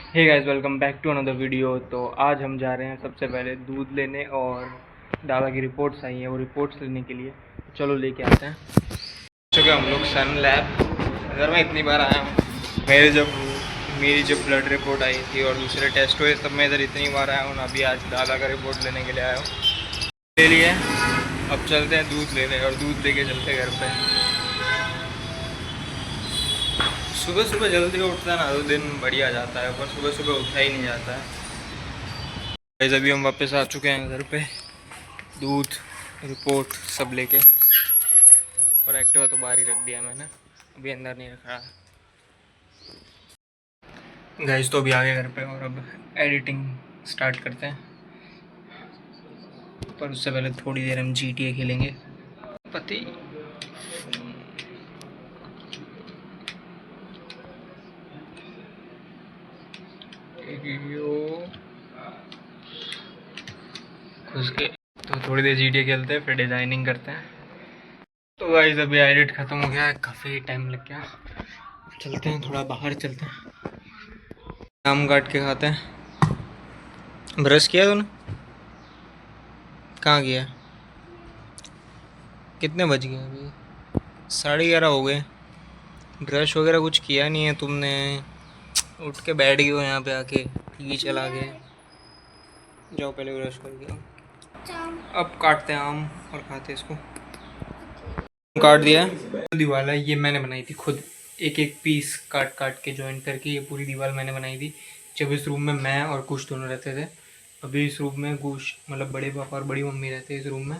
Hey guys, welcome back to another video. तो आज हम जा रहे हैं सबसे पहले दूध लेने, और दादा की रिपोर्ट्स आई हैं वो रिपोर्ट्स लेने के लिए। चलो लेके आते हैं। चुके हम लोग सन लैब। अगर मैं इतनी बार आया हूँ, मेरी जब ब्लड रिपोर्ट आई थी और दूसरे टेस्ट हुए तब मैं इधर इतनी बार आया हूँ ना। अभी आज दादा का रिपोर्ट लेने के लिए आया हूँ। ले लिए। अब चलते हैं दूध लेने और दूध लेके चलते हैं घर पे। सुबह सुबह जल्दी उठता है ना तो दिन बढ़िया जाता है, पर सुबह सुबह उठा ही नहीं जाता है। गाइस, अभी हम वापस आ चुके हैं घर पे, दूध रिपोर्ट सब लेके। और एक्टिवा तो बाहर ही रख दिया मैंने, अभी अंदर नहीं रख रहा। गाइस, तो अभी आ गए घर पे और अब एडिटिंग स्टार्ट करते हैं। पर उससे पहले थोड़ी देर हम GTA खेलेंगे। पति घुस के तो थोड़ी देर GTA खेलते हैं, फिर डिज़ाइनिंग करते हैं। तो गाइस, अभी एडिट ख़त्म हो गया है, काफ़ी टाइम लग गया। चलते हैं, थोड़ा बाहर चलते हैं, आम काट के खाते हैं। ब्रश किया तूने? कहाँ किया? कितने बज गए अभी? 11:30 हो गए। ब्रश वगैरह कुछ किया नहीं है तुमने? उठ के बैठ गए हो यहाँ पे आके, टीवी चला के। जाओ पहले ब्रश करके आओ। अब काटते हैं आम और खाते हैं इसको। काट दिया है। दीवार है, ये मैंने बनाई थी खुद। एक एक पीस काट काट के जॉइन करके ये पूरी दीवार मैंने बनाई थी। जब इस रूम में मैं और कुछ दोनों रहते थे। अभी इस रूम में कुछ मतलब बड़े पापा और बड़ी मम्मी रहते हैं इस रूम में।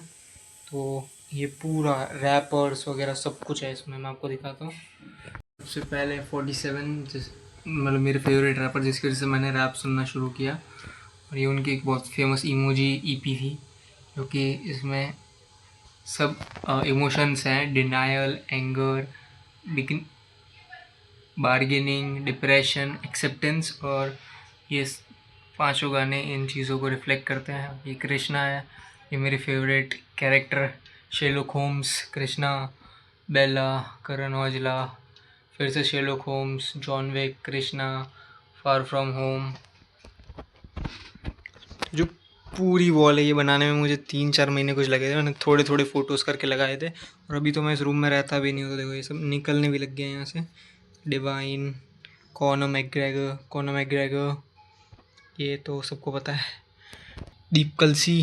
तो ये पूरा रैपर्स वगैरह सब कुछ है इसमें, मैं आपको दिखाता हूँ। सबसे पहले 47 जिस मतलब मेरे फेवरेट रैपर, जिसकी वजह से मैंने रैप सुनना शुरू किया। और ये उनकी एक बहुत फेमस इमोजी EP थी, जो कि इसमें सब इमोशंस हैं: denial, anger, bargaining, depression, acceptance. और ये पांचों गाने इन चीज़ों को रिफ्लेक्ट करते हैं। ये कृष्णा है, ये मेरी favourite character. Sherlock Holmes, Krishna, Bella, Karan Aujla, फिर से Sherlock Holmes, John Wick, Krishna, far from home. जो पूरी वॉल है ये बनाने में मुझे 3-4 महीने कुछ लगे थे। मैंने थोड़े थोड़े फ़ोटोज़ करके लगाए थे। और अभी तो मैं इस रूम में रहता भी नहीं हूँ, तो देखो ये सब निकलने भी लग गए हैं यहाँ से। डिवाइन, कॉनर मैकग्रेगर, ये तो सबको पता है। दीप कलसी,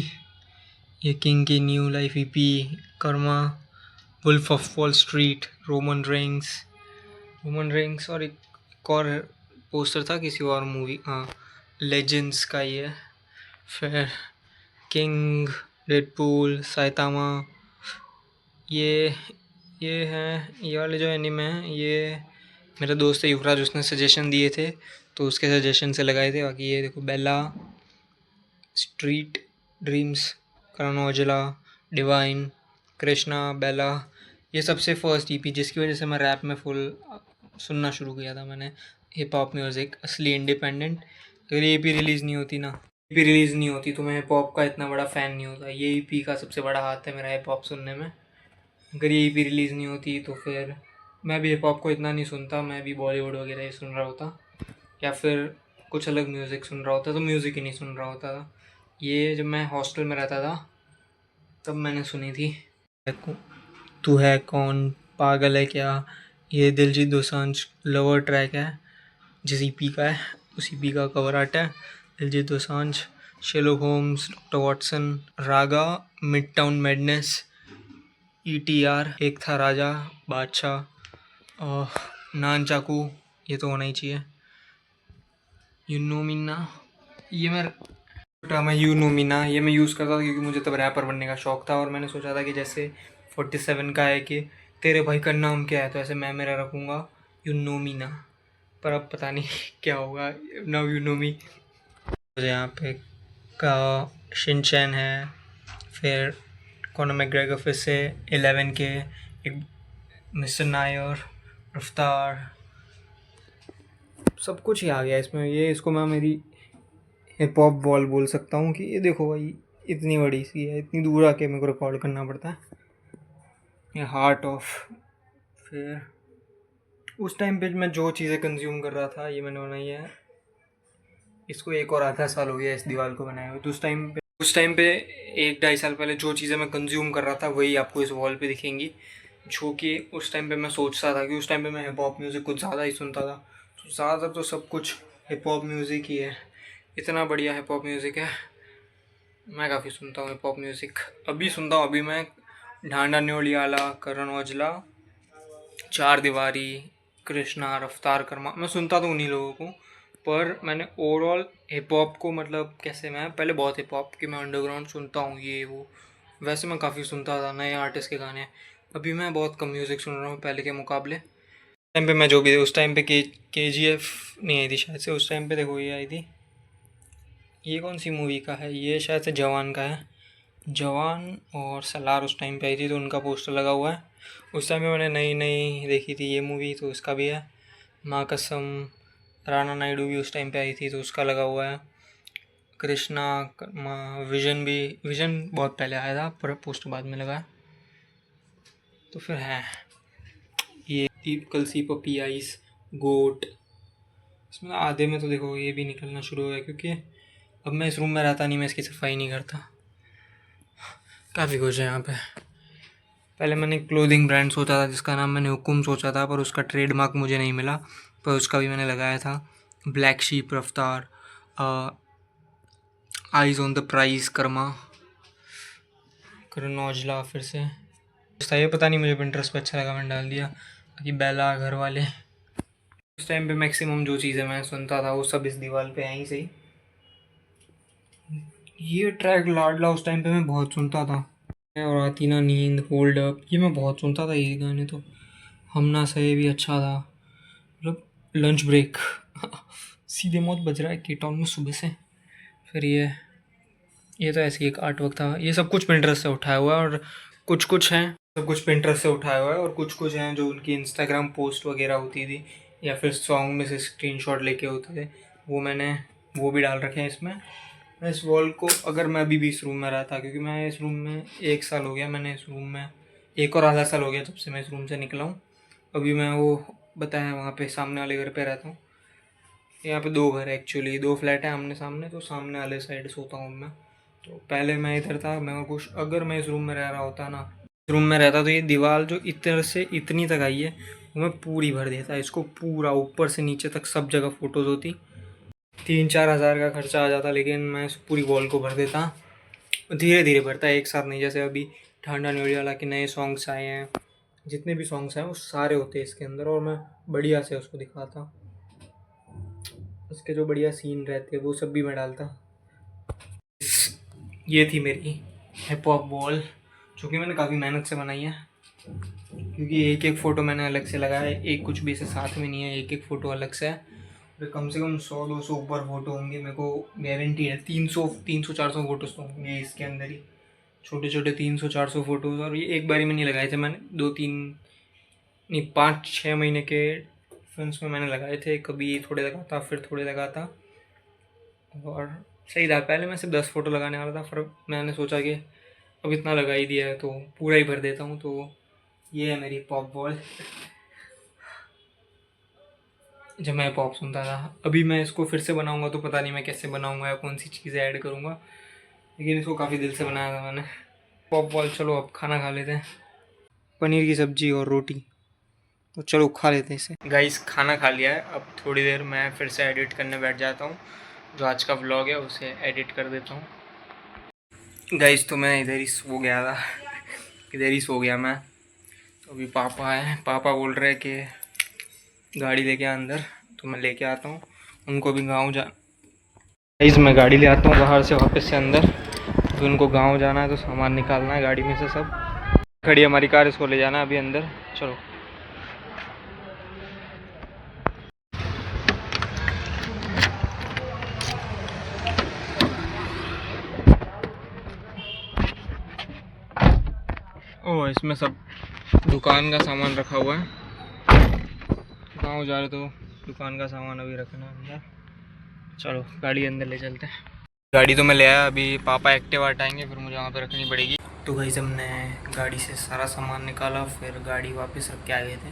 ये किंग की New Life EP, Karma, Wolf of Wall Street, Roman Reigns और एक और पोस्टर था किसी और मूवी, हाँ, लेजेंड्स का ही है। फिर किंग, डेडपूल, साइतामा। ये ये वाले जो एनिमे हैं, ये मेरा दोस्त है युवराज, उसने सजेशन दिए थे तो उसके सजेशन से लगाए थे। बाकी ये देखो, बेला, street dreams, Karan Aujla, divine, Krishna, बेला। ये सबसे फर्स्ट EP, जिसकी वजह से मैं रैप में फुल सुनना शुरू किया था मैंने। हिप हॉप म्यूज़िक असली इंडिपेंडेंट। अगर ये EP रिलीज़ नहीं होती ना, EP रिलीज़ नहीं होती तो मैं हिप हॉप का इतना बड़ा फ़ैन नहीं होता। ये EP का सबसे बड़ा हाथ है मेरा हिप हॉप सुनने में। अगर ये EP रिलीज़ नहीं होती तो फिर मैं भी हिप हॉप को इतना नहीं सुनता, मैं भी बॉलीवुड वगैरह ही सुन रहा होता, या फिर कुछ अलग म्यूज़िक सुन रहा होता, तो म्यूज़िक ही नहीं सुन रहा होता था। ये जब मैं हॉस्टल में रहता था तब मैंने सुनी थी। तू है कौन, पागल है क्या, ये दिलजीत दोसांझ लवर ट्रैक है जिस EP का है, उस EP का कवर आर्ट है। Diljit Dosanjh, Sherlock Holmes, doctor Watson, Raga, midtown madness, ETR, एक था राजा, बादशाह, नान चाकू, ये तो होना ही चाहिए। यूनोमिना, ये मैं यूनोमिना ये मैं यूज़ करता था क्योंकि मुझे तब रैपर बनने का शौक़ था। और मैंने सोचा था कि जैसे 47 का है कि तेरे भाई का नाम क्या है, तो ऐसे मैं मेरा रखूँगा यूनोमिना। पर अब पता नहीं क्या होगा, नाउ यू नो मी। यहाँ पे का शिनचैन है, फिर कॉनर मैकग्रेगर, फिर से 11 के, एक मिस्टर नायर, रफ्तार, सब कुछ ही आ गया इसमें। ये इसको मैं मेरी हिप हॉप वॉल बोल सकता हूँ कि ये देखो भाई, इतनी बड़ी सी है, इतनी दूर आके मेरे को रिकॉर्ड करना पड़ता है। ये हार्ट ऑफ, फिर उस टाइम पे मैं जो चीज़ें कंज्यूम कर रहा था ये मैंने बनाई है। इसको 1 और आधा साल हो गया इस दीवार को बनाए हुए। तो उस टाइम पे 1-2.5 साल पहले जो चीज़ें मैं कंज्यूम कर रहा था वही आपको इस वॉल पे दिखेंगी, जो कि उस टाइम पे मैं सोचता था कि उस टाइम पे मैं हिप हॉप म्यूज़िक कुछ ज़्यादा ही सुनता था। तो ज़्यादातर तो सब कुछ हिप हॉप म्यूज़िक ही है, इतना बढ़िया हिप हॉप म्यूज़िक है। मैं काफ़ी सुनता हूँ हिप हॉप म्यूज़िक, अभी सुनता हूँ। अभी मैं ढांडा न्योलियाला, करण औजला, चार दीवारी, कृष्णा, रफ्तार कर्मा, मैं सुनता तो उन्हीं लोगों को, पर मैंने ओवरऑल हिप हॉप को मतलब कैसे, मैं पहले बहुत हिप हॉप की मैं अंडरग्राउंड सुनता हूँ ये वो, वैसे मैं काफ़ी सुनता था नए आर्टिस्ट के गाने। अभी मैं बहुत कम म्यूज़िक सुन रहा हूँ पहले के मुकाबले। टाइम पे मैं जो भी, उस टाइम पे KGF नहीं आई थी शायद से, उस टाइम पे देखो ये आई थी, ये कौन सी मूवी का है, ये शायद से जवान का है। जवान और सलार उस टाइम पे आई थी तो उनका पोस्टर लगा हुआ है। उस टाइम पे मैंने नई नई देखी थी ये मूवी, तो उसका भी है। माँ कसम, राणा नायडू भी उस टाइम पे आई थी तो उसका लगा हुआ है। कृष्णा, विजन भी, विजन बहुत पहले आया था पर पोस्टर बाद में लगा है। तो फिर है ये कल सी पपी आइस, गोट, इसमें आधे में तो देखो ये भी निकलना शुरू हो गया, क्योंकि अब मैं इस रूम में रहता नहीं, मैं इसकी सफाई नहीं करता। काफ़ी कुछ है यहाँ पे। पहले मैंने क्लोथिंग ब्रांड सोचा था जिसका नाम मैंने हुकुम सोचा था, पर उसका ट्रेडमार्क मुझे नहीं मिला, पर उसका भी मैंने लगाया था। Black sheep, Raftaar, eyes on the prize, Karma, Karan Aujla, फिर से ये पता नहीं, मुझे पिंटरेस्ट पे अच्छा लगा मैंने डाल दिया। बाकी बेला, घर वाले, उस टाइम पे मैक्सिमम जो चीज़ें मैं सुनता था वो सब इस दीवार पे आई सही। ये ट्रैक लाडला उस टाइम पे मैं बहुत सुनता था, और आती ना नींद, होल्ड अप, ये मैं बहुत सुनता था ये गाने। तो हम ना सहे भी अच्छा था, मतलब लंच ब्रेक सीधे मौत बज रहा है के टाउन में सुबह से। फिर ये तो ऐसे ही एक आर्ट वर्क था। ये सब कुछ पिंटरेस्ट से उठाया हुआ है, और कुछ कुछ हैं, सब कुछ पिंटरेस्ट से उठाया हुआ है, और कुछ कुछ हैं जो उनकी इंस्टाग्राम पोस्ट वगैरह होती थी या फिर सॉन्ग में से स्क्रीनशॉट लेके होते थे, वो भी डाल रखे हैं इसमें। मैं इस वॉल को, अगर मैं अभी भी इस रूम में रहता, क्योंकि मैं इस रूम में 1 साल हो गया, मैंने इस रूम में 1 और आधा साल हो गया जब से मैं इस रूम से निकला हूँ। अभी मैं वो बताया वहाँ पे सामने वाले घर पे रहता हूँ। यहाँ पे 2 घर है एक्चुअली, 2 फ्लैट हैं आमने सामने, तो सामने वाले साइड सोता हूँ मैं। तो पहले मैं इधर था, मैं कुछ, अगर मैं इस रूम में रह रहा होता ना, इस रूम में रहता, तो ये दीवार जो इधर से इतनी तक आई है वो मैं पूरी भर देता, इसको पूरा ऊपर से नीचे तक सब जगह फ़ोटोज़ होती। 3-4 हज़ार का खर्चा आ जाता, लेकिन मैं इस पूरी वॉल को भर देता। धीरे धीरे भरता है, एक साथ नहीं। जैसे अभी ठांडा न्योलियाला के नए सॉन्ग्स आए हैं, जितने भी सॉन्ग्स हैं वो सारे होते हैं इसके अंदर, और मैं बढ़िया से उसको दिखाता, उसके जो बढ़िया सीन रहते हैं वो सब भी मैं डालता। ये थी मेरी हिप हॉप वॉल, जो कि मैंने काफ़ी मेहनत से बनाई है, क्योंकि एक एक फ़ोटो मैंने अलग से लगाया है, एक कुछ भी इसे साथ में नहीं है, एक एक फ़ोटो अलग से है। तो कम से कम 100-200 ऊपर फ़ोटो होंगे, मेरे को गारंटी है। 300-400 फ़ोटोज़ तो होंगे इसके अंदर ही, छोटे छोटे 300-400 फ़ोटोज़। और ये एक बारी में नहीं लगाए थे मैंने, 2-3 नहीं 5-6 महीने के फ्रेंड्स में मैंने लगाए थे, कभी थोड़े लगाता फिर थोड़े लगाता, और सही था। पहले मैं सिर्फ 10 फ़ोटो लगाने वाला था, फिर मैंने सोचा कि अब इतना लगा ही दिया है तो पूरा ही भर देता हूँ। तो ये है मेरी पॉप वॉल, जब मैं पॉप सुनता था। अभी मैं इसको फिर से बनाऊँगा तो पता नहीं मैं कैसे बनाऊँगा या कौन सी चीज़ें ऐड करूँगा, लेकिन इसको काफ़ी दिल से बनाया था मैंने पॉप वॉल। चलो अब खाना खा लेते हैं, पनीर की सब्ज़ी और रोटी, तो चलो खा लेते हैं इसे। गाइस खाना खा लिया है, अब थोड़ी देर मैं फिर से एडिट करने बैठ जाता हूँ, जो आज का व्लॉग है उसे एडिट कर देता हूँ। गाइस तो मैं इधर ही सो गया था इधर ही सो गया मैं। तो अभी पापा आए, पापा बोल रहे हैं कि गाड़ी लेके आ अंदर, तो मैं लेके आता हूँ उनको भी गाँव जा। गाइस मैं गाड़ी ले आता हूँ बाहर से वापस से अंदर, तो उनको गाँव जाना है, तो सामान निकालना है गाड़ी में से सब। खड़ी हमारी कार, इसको ले जाना है अभी अंदर। चलो ओ, इसमें सब दुकान का सामान रखा हुआ है, गाँव जा रहे तो दुकान का सामान अभी रखना है अंदर। चलो गाड़ी अंदर ले चलते हैं। गाड़ी तो मैं ले आया, अभी पापा एक्टिवा हटाएंगे, फिर मुझे वहाँ पे रखनी पड़ेगी। तो भाई हमने गाड़ी से सारा सामान निकाला, फिर गाड़ी वापस रख के आ गए थे।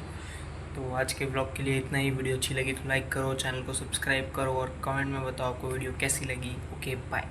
तो आज के ब्लॉग के लिए इतना ही। वीडियो अच्छी लगी तो लाइक करो, चैनल को सब्सक्राइब करो और कमेंट में बताओ आपको वीडियो कैसी लगी। Okay bye.